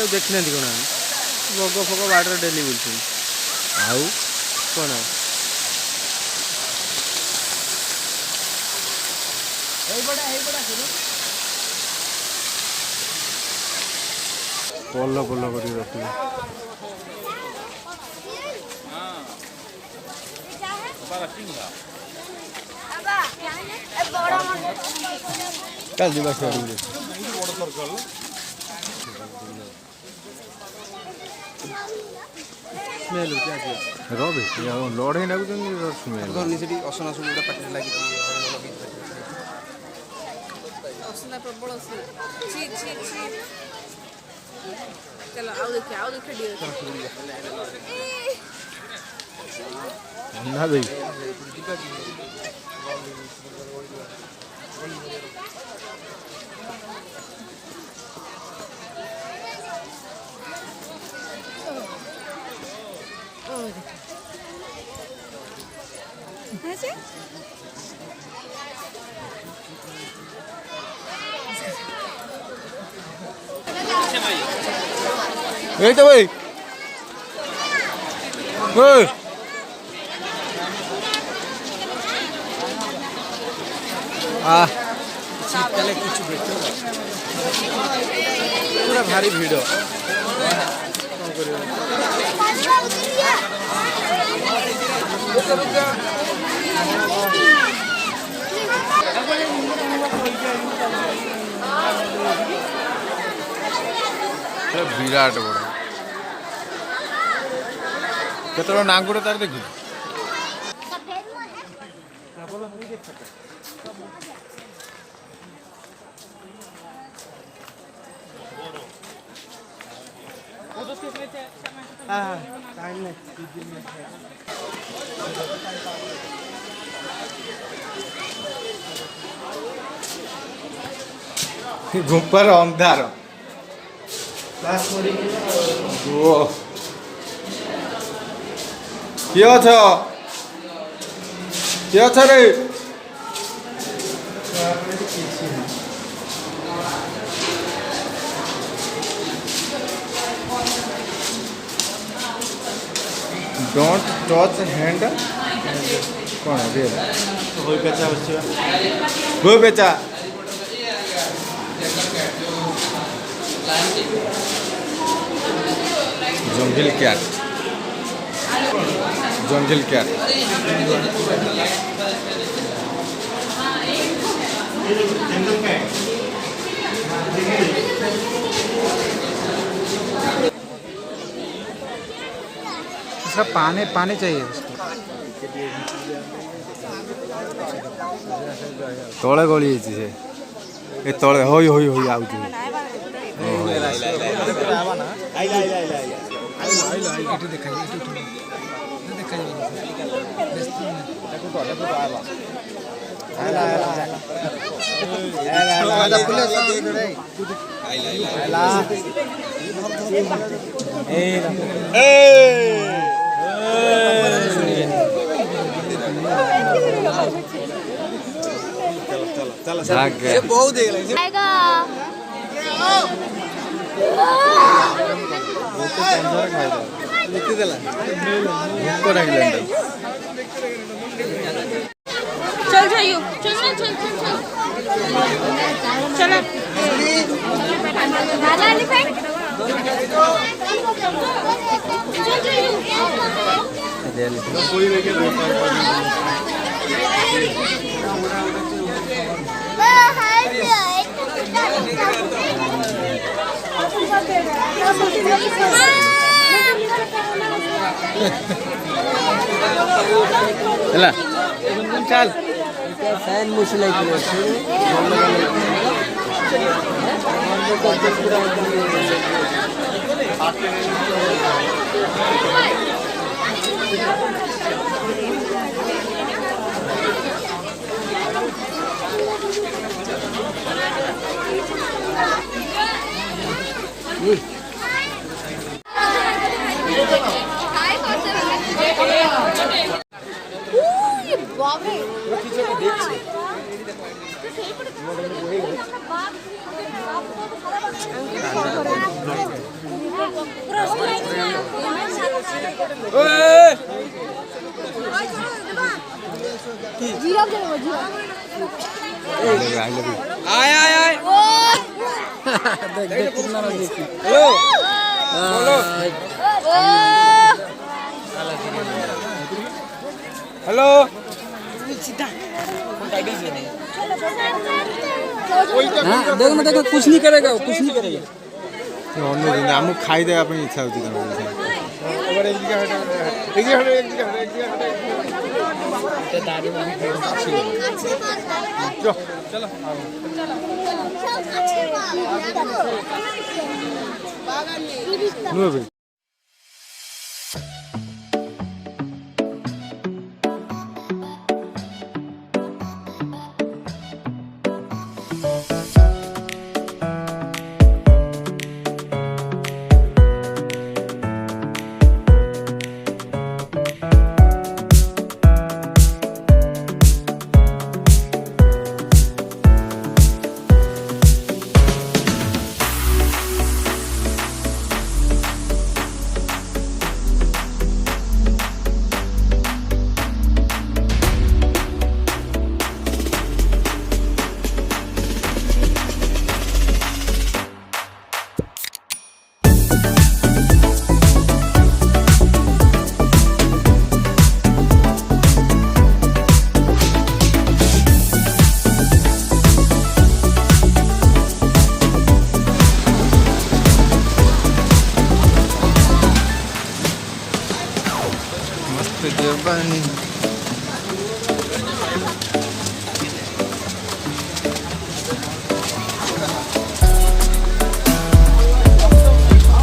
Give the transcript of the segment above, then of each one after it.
देखना कौन भोग फोग बाटर डेली बुलूँ आउ कौन पल पल कर रखिए चल जीवा सियाड़ स्मेल क्या रबे लड़े लगुच स्मेल घर से असना सब गोटे पाटे लगी प्रबल चलो आओ देखिए ना दे यही तो भाई शीतकाले कुछ पूरा भारी भिड़ विराट बड़ केत नांगुड़ तार देखु गुम्पर अंधार किए अछ रे डोंट टच हैंड कौन है हो बेचा जंगल कैट इसका पानी चाहिए उसको तले गली से ए तले होई होई होई आउ बहुत चल जाइयो चल चल चल चल चल दादा एलिफेंट चल चला चल फैन मुसलाई आई लव यू आय आय आय देख कितना नजदीक हेलो बोलो हेलो देखो देखो कुछ नहीं करेगा वो, कुछ नहीं करेगा। अन्य दिन आमको खाईदेवा ପାଇଁ ଇଚ୍ଛା ହେଉଛି ତାଙ୍କ ନୁହେଁ ଭାଇ मस्त जवानी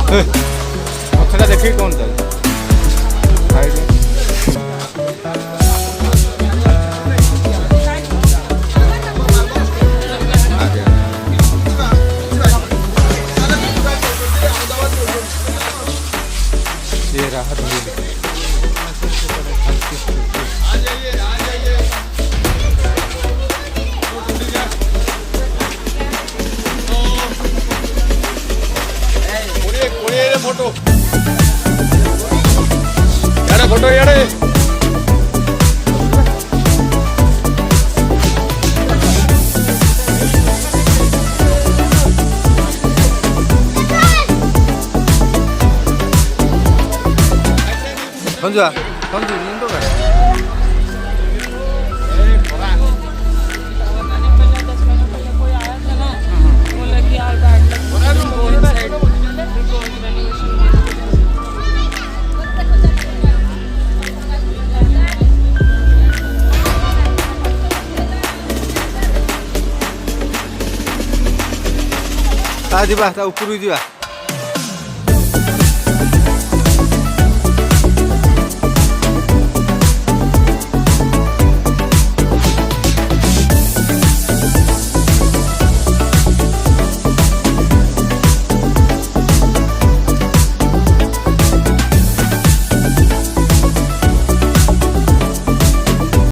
पछड़ा देखिए कौन था ये रहा धूल फोटो यारे फोटो यारे 선주야 선주 인도 가 ता ଯିବା ତା ଉପରକୁ ଯିବା